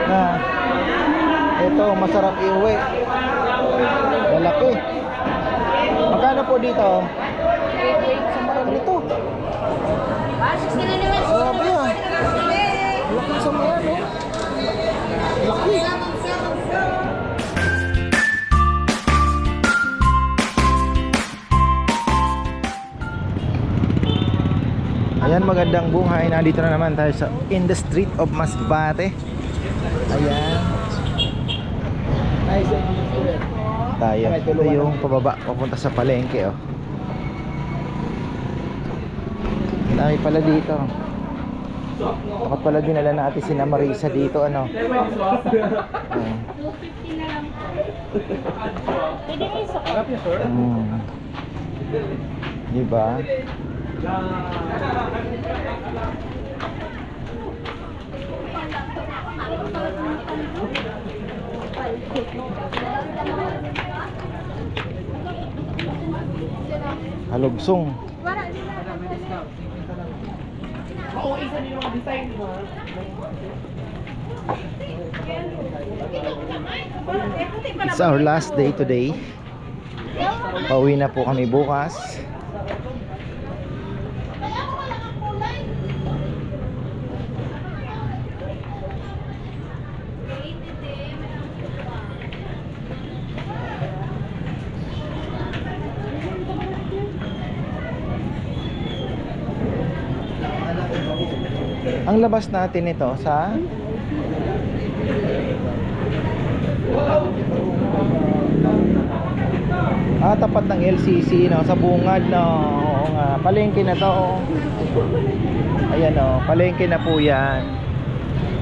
Na ito, masarap iuwi. Malaki. Magkano po dito? Ito. Grabe ah. Laki sa mga, no? Laki. Ayan, magandang buhay. Nandito na naman tayo sa in the street of Masbate. Ayan. Tayo. Ito yung pababa papunta sa palengke, oh. Dami pala dito. Dapat pala dinala natin si Marisa dito, ano. Diba? Halugsong. It's our last day today. Pauwi na po kami bukas. Ang labas natin ito sa tapat ng LCC, no, sa bungad, no. Oo nga, palengke na to. Ayan, no, palengke na po yan.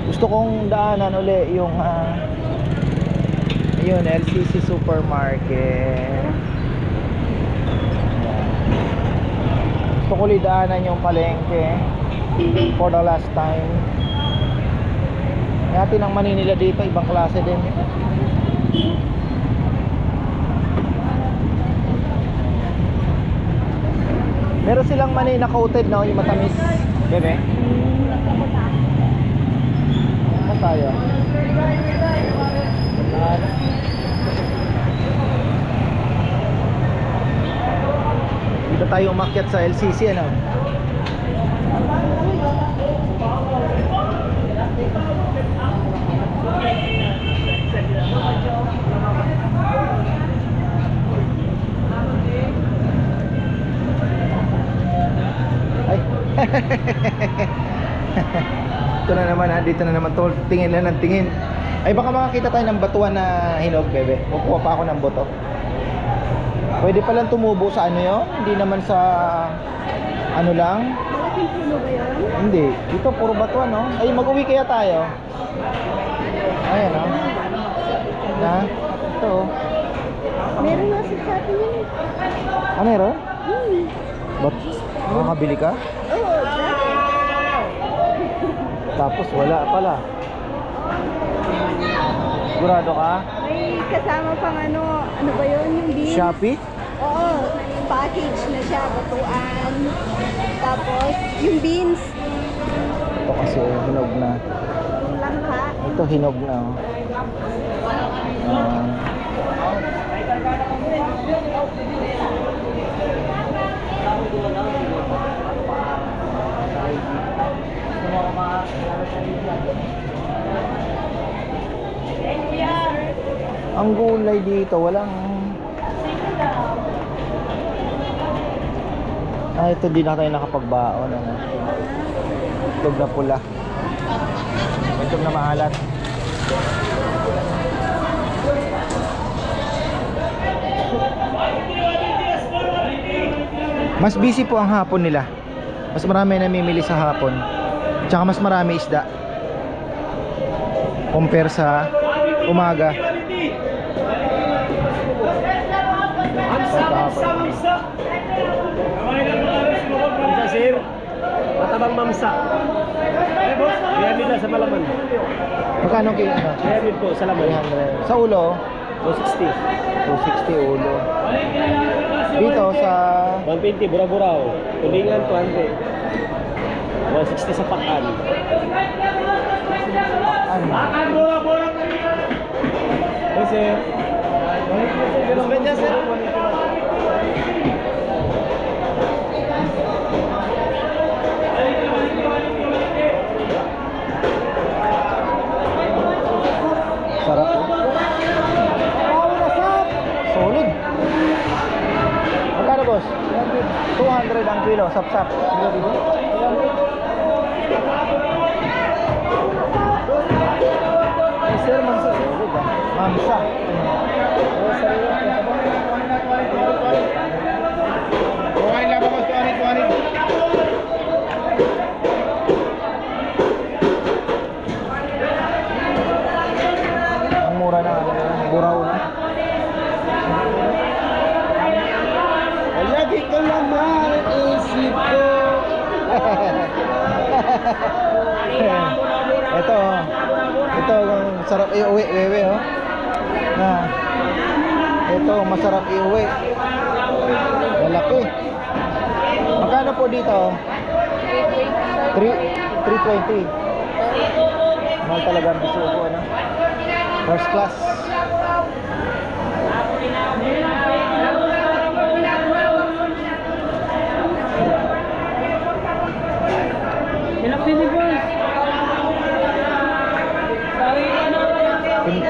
Gusto kong daanan uli yung ayun, LCC Supermarket. Ayan. Gusto ko ulit daanan yung palengke for the last time. Natin ang Manila dito, ibang klase din. Meron silang mani na coated, no, yung matamis. Bebe. Saan tayo? Dito tayo umakyat sa LCC, ano. Ay. Ito na naman, dito na naman tol. Tingin lang ng tingin. Ay, baka makakita tayo ng batuan na hinog, bebe. Kukuha pa ako ng boto. Pwede palang tumubo sa ano yun? Hindi naman sa ano lang. Malaking puno ba yun? Hindi. Dito puro batuan, no? Ay, mag-uwi kaya tayo. Ayan, no? Na? Ito. Meron nga sa atin yun eh. Ah, meron? Ba't makakabili ka? Oo, dati. Tapos wala pala. Sigurado ka? May kasama pang ano ba yun? Yung beans? Shopee? Oo, package na siya, batuan. Tapos, yung beans. Ito kasi hinog na. Yung langka. Ito hinog na, oh. Ang gulay dito, walang... ito din na tayo nakapagbaon, ano. Itlog na pula. Itlog na maalat. Mas busy po ang hapon nila. Mas marami namimili sa hapon. Tsaka mas marami isda compare sa umaga. Mamsa sir, matabang mamsa. Kaya sa malaman. Magkano kayo? Kaya po sa laman. 300. Sa ulo? 260. 260 ulo. Dito sa 120 Buraburaw. Tulingan 20. 160 sa Pakan. Saan? Yes, sir. Ganun ba niya, sir? Sarap. Solid. Magkano boss? 200 ang kilo, sap-sap. Yes, sir, mansa, sir. Mamsa. Kuhain lang ako, tuwanin. Ang mura na, buraw na. Lagi ko lang isip ko. Ito, ang sarap iuwi, wewe, oh. Na, ito, masarap iuwi. Malaki. Magkano po dito? 320. Mahal talaga ang biso ko, ano? First class.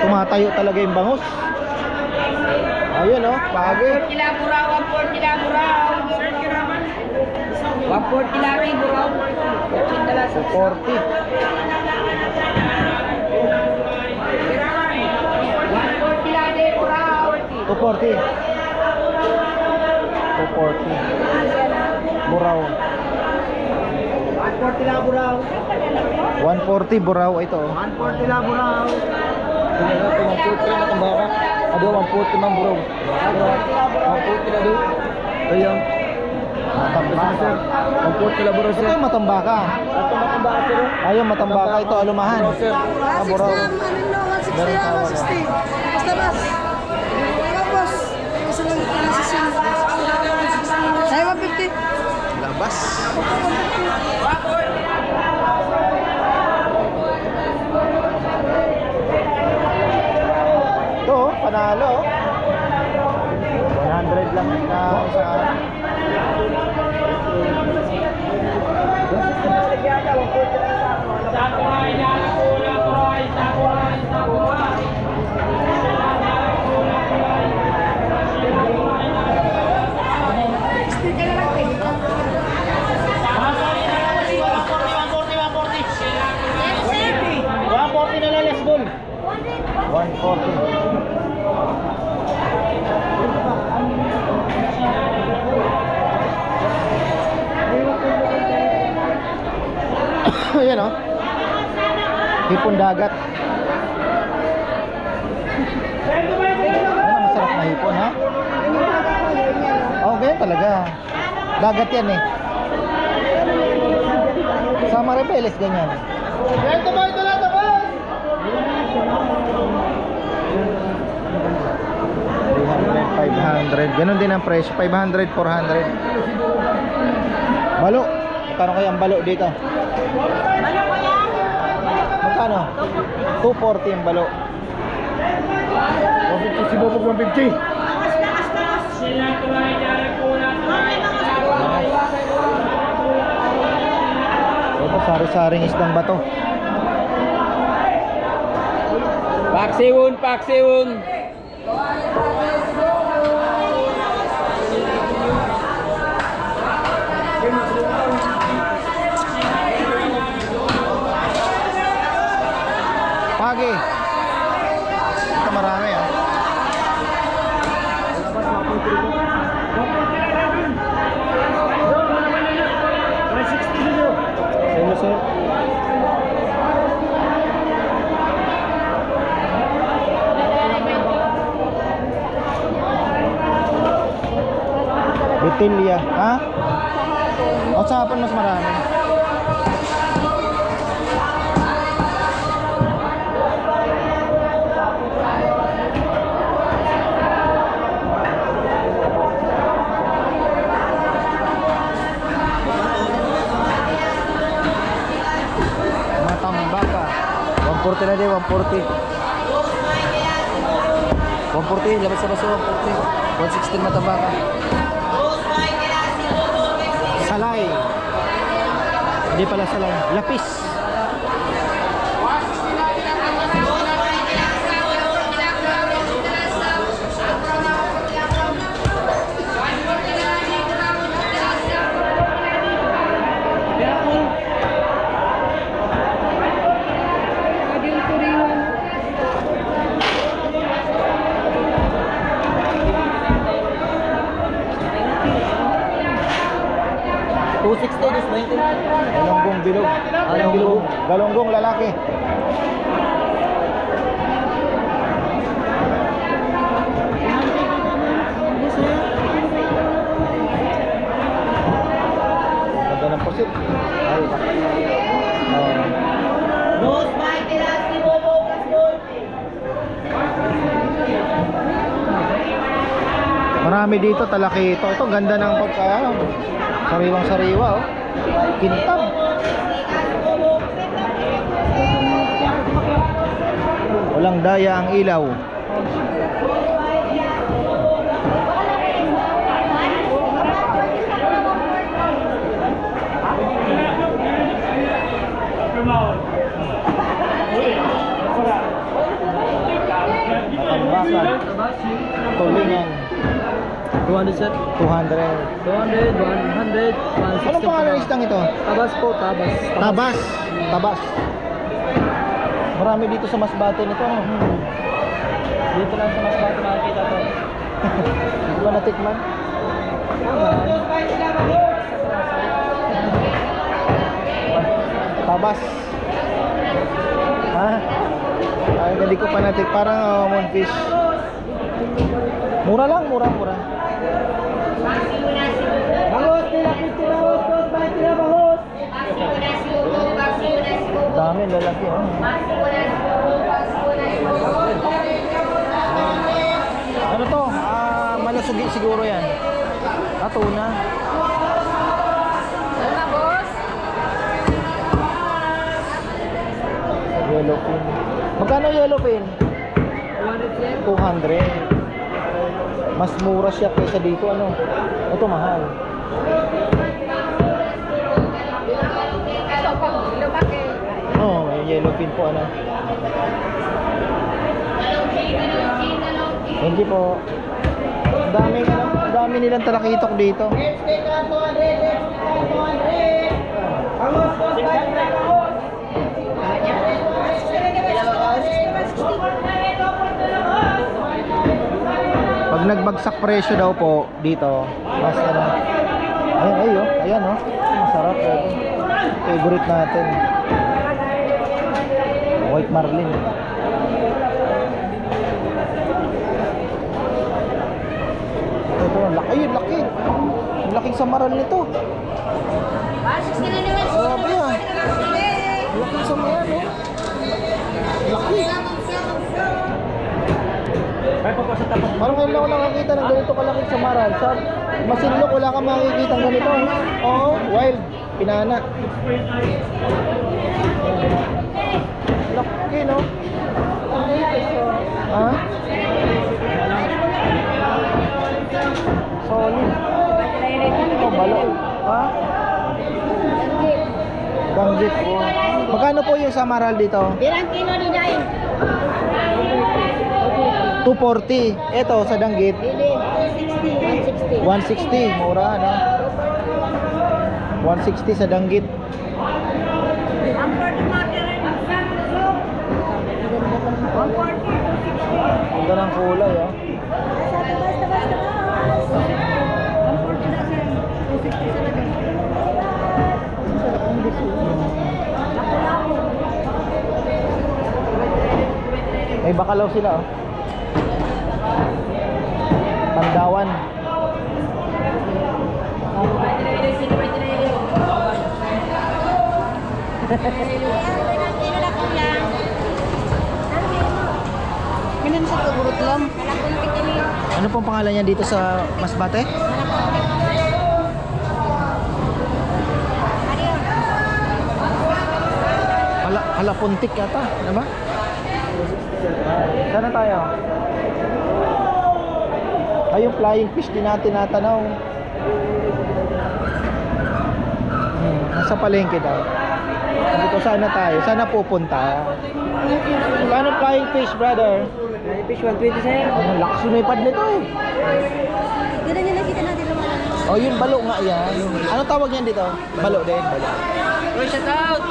Tumatayo talaga yung bangus. Ayun, oh, pagi. 40 lang buraw, 140 lang buraw. 140 lang rin buraw. 40. 140 lang din buraw. 240. 240. Buraw. 140 lang, buraw. 140 buraw ito, oh. 140 lang, buraw. Ada 140 man buraw. 140 na do. Ayun. Matambaka. 140 lang, buraw, Ito sir. yung matambaka. Ito matambaka, sir. Ayun, matambaka ito, alumahan. Ah, buraw. Meron tawag. Basta bas. Tapos, isa lang ito na sisin. Ay, 150. Labas. Ito, oh, panalo. Oh. 100 lang na isang araw. na lang, let's go. 140. Ayan, oh. Hipon dagat. Ayan, masarap na hipon, ha? Okay, talaga. Dagat yan, eh. Sa Maribeles, ganyan. Ito ba? 500. Ganun din ang presyo. 500, 400. Balo. Magkano kaya ang balo dito? Magkano? 240 yung balo. 150 si Bobo, 150. Ito, sari-saring isdang bato. Paksiwon. Pagi. Ito marami, ah. Ano, sir? Bitilya, ha? O sa hapon mas marami. Matambaka. 140 Dito na din, 140. 140, labas sa baso, 140. 116 mataba ka. Salay. Hindi pala salay. Lapis. Sabi yung Korean. Galonggong bilog. Galonggong. Galonggong lalaki. Ganda ng pusit. Ay, marami dito talaki ito. Ito ganda ng pagka sariwang sariwa oh. Kintab. Walang daya ang ilaw. Matambakan. Tulingan. 200 sir. 200. 200, 100, 160. Anong pangalan ng isdang ito? Tabas po, tabas. Tabas. Tabas. Marami dito sa Masbate nito. No? Dito lang sa Masbate makikita to. Hindi ba natikman? Tabas. Ha? Ay, hindi ko pa natik. Parang moonfish. Mura lang, mura. Bangos, tilapit sila, hostos, bakit sila bangos? Dami, lalaki. Oh. Ano to? Malasugi siguro yan. Tuna. Yellowfin. Magkano yellowfin? 200. Mas mura siya kaysa dito ano. Ito mahal. Oh, may yellowfin po ano. Thank you po. Ang dami nilang talakitok dito. Pag nagbagsak presyo daw po dito, mas ano. Ayan oh. Masarap ito. Favorite natin. White marlin. Ito, laki. Ang laking samaran nito. Grabe ah. Laking samaran oh. Laki. Parang ngayon lang ako nakakita ng ganito kalaking samaran. Sa Masinloc wala kang makikita ng ganito. Oo, wild. Pinana. Laki no? Ha? Solid. Oh, balo. Ha? Ganggit. Magkano po yung samaral dito? Ilang kilo ni Dain? 240. Ito sa danggit. Dili, 160. 160. Mura no? 160 sa danggit. Ang porto market rin ang santo. Ang porto, 260. Ganda ng kulay oh. Basta. Ang porto na siya, 260 talaga. Ang biso. May bakalaw sila oh. Pandawan. Minum sa tugurot lang. Ano pong pangalan niya dito sa Masbate? Halapuntik yata, ano ba? Sana tayo? Ay, yung flying fish din natin natanaw. Nasa palengke daw. Sabi ko, sana tayo? Sana pupunta? Kano flying fish, brother? Flying fish 120 sir. Ang lakas lumipad nito eh. Ganun yung nakita natin naman. Oh, yun balo nga yan. Ano tawag yan dito? Balo din, balo. Uy, shout out!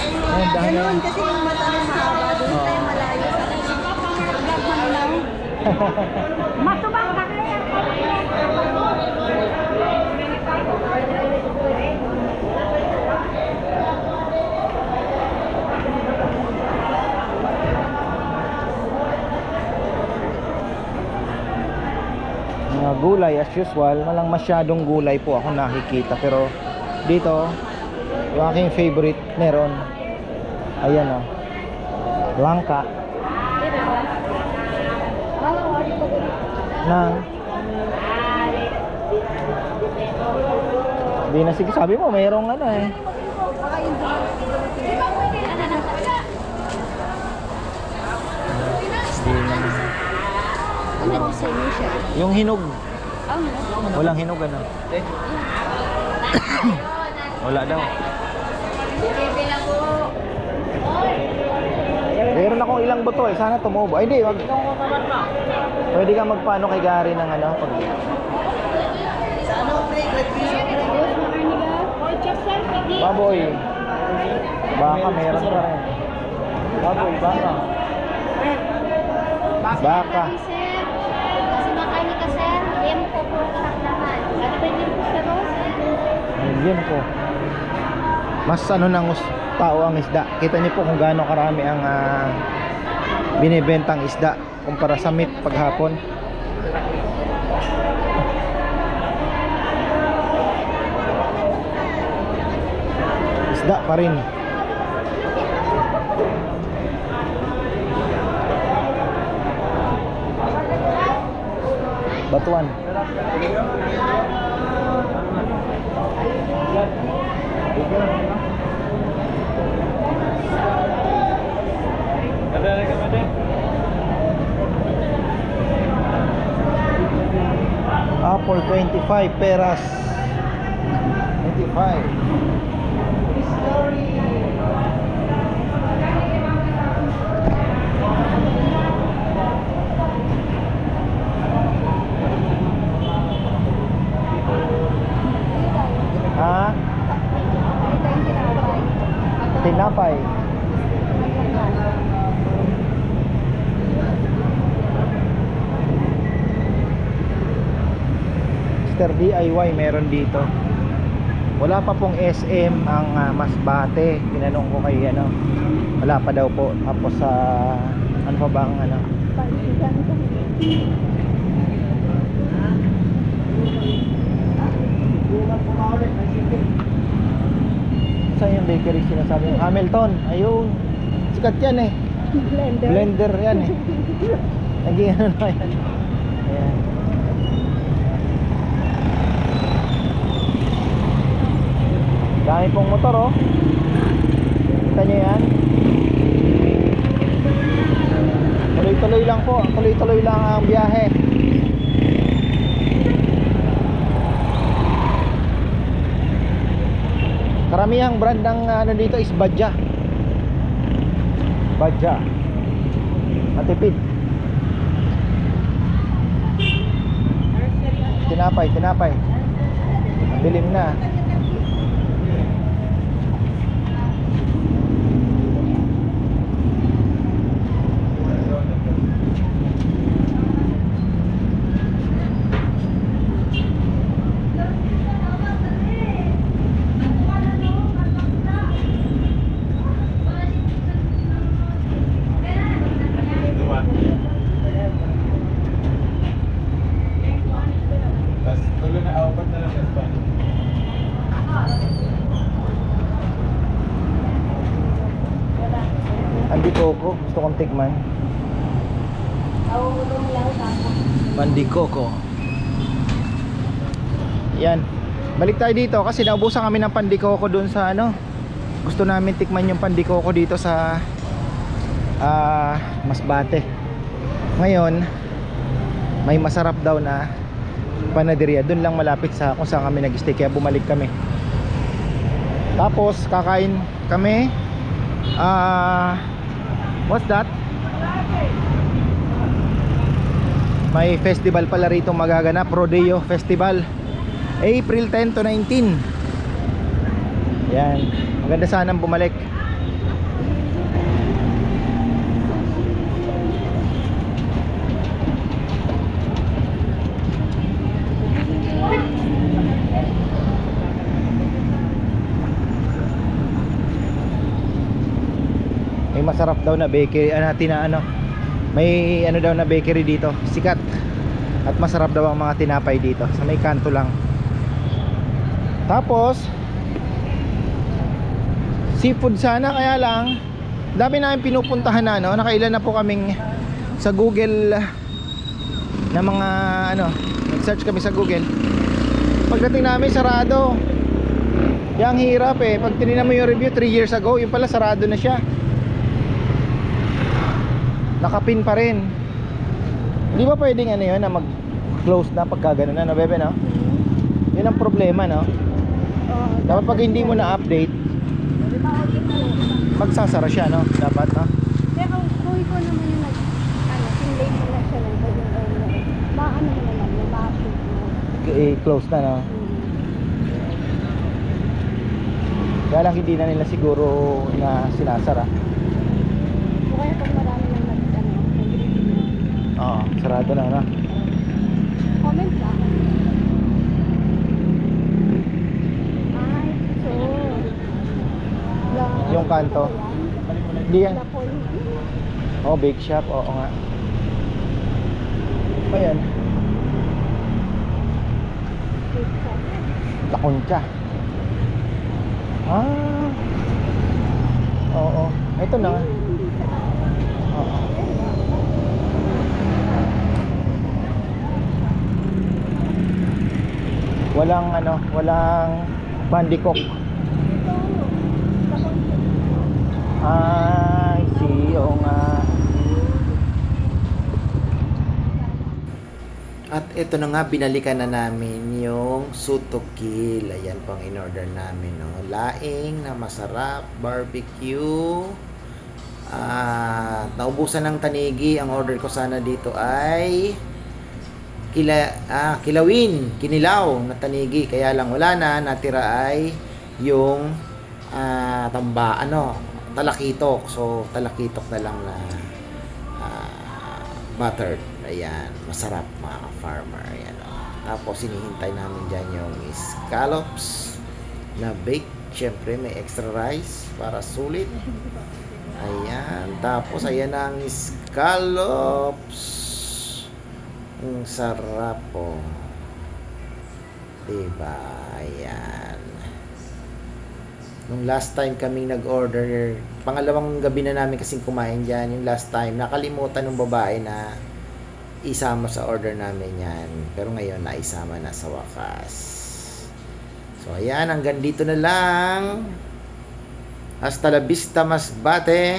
Ayun, dahil Ganun kasi yung mata ng mahaba, doon tayo malayo sa vlog man lang. Matubang ka kaya. mga gulay as usual. Walang masyadong gulay po ako nakikita, pero dito yung aking favorite meron. Ayan o, langka na di na, sige, sabi mo mayroong ano eh. Di na. Ano sa inyo siya? Yung hinog, walang hinog ano. Wala daw. Meron akong ilang buto eh, sana tumubo. Ay hindi, wag. Pwede ka magpaano kay Gary ng ano pag baboy. Baka meron pa rin. Baboy, baka. Baka. Kasi makain ka sir, yan po po naman. Ano ba yung po sa rose? Yun po. Mas ano ng tao ang isda. Kita niyo po kung gaano karami ang binibentang isda kumpara sa meat paghapon. Isda pa rin. Batuan. Apple 25 peras. 25. Ha? Tinapay. Mr. DIY meron dito. Wala pa pong SM ang Masbate. Tinanong ko kay ano. Wala pa daw po. Tapos sa ano pa ba ang ano? Saan yung bakery sinasabi mo? Hamilton. Ayun. Sikat yan eh. Blender yan eh. Naging ano na yan. Ayan. Dami pong motor oh. Kita nyo yan. Tuloy-tuloy lang po. Tuloy-tuloy lang ang biyahe. Karamihang brand ng ano dito is Badja. Badja. Matipid. Tinapay, tinapay. Ang dilim na. Mandikoko, gusto kong tikman. Mandikoko. Yan. Balik tayo dito kasi naubusan kami ng pandikoko dun sa ano. Gusto namin tikman yung pandikoko dito sa Masbate. Ngayon may masarap daw na panaderia doon lang malapit sa kung saan kami nag-stay, kaya bumalik kami. Tapos kakain kami. What's that? May festival pala rito magaganap, Rodeo Festival, April 10 to 19. Yan, maganda sanang bumalik. May masarap daw na bakery, may ano daw na bakery dito, sikat. At masarap daw ang mga tinapay dito, sa may kanto lang. Tapos seafood sana, kaya lang dami namin pinupuntahan na, nakailan na po kaming sa Google na mga nag-search kami sa Google. Pagdating namin sarado. Yang hirap pag tinignan mo yung review 3 years ago, yung pala sarado na siya. Nakapin pa rin. Di ba pwedeng yun na mag-close na pagka ganun na, bebe, no? Yun ang problema, no? Dapat pag hindi mo na-update, magsasara siya, no? Dapat, no? Pero kung ikaw naman yung sinlay mo na siya ng bagong online, maano mo naman, ma-shoot mo. I-close na, no? Kaya lang hindi na nila siguro na sinasara. O kaya pag marami nang nag-review. Oo, sarado na, no? Comment ka. Ay, so. Yung kanto. Hindi yan. Oh, bake shop, oo nga. Ayan. La Concha. Oo. Ito na. Oo. Walang bandikok. Ay, siyo nga. At ito na nga, binalikan na namin yung sutokil. Ayan pang in-order namin, no? Laing na masarap, barbecue. Naubusan ng tanigi. Ang order ko sana dito ay kinilaw na tanigi. Kaya lang wala na, natira ay yung talakitok. So talakitok na lang na buttered. Ayan, masarap mga farmer. Ayan, tapos hinihintay namin dyan yung scallops na baked. Syempre may extra rice para sulit. Ayan, tapos ayan ang scallops. Ang sarap po. Diba? Ayan. Nung last time kaming nag-order, pangalawang gabi na namin kasing kumain dyan. Yung last time, nakalimutan ng babae na isama sa order namin yan. Pero ngayon, naisama na sa wakas. So, ayan. Hanggang dito na lang. Hasta la vista, Masbate.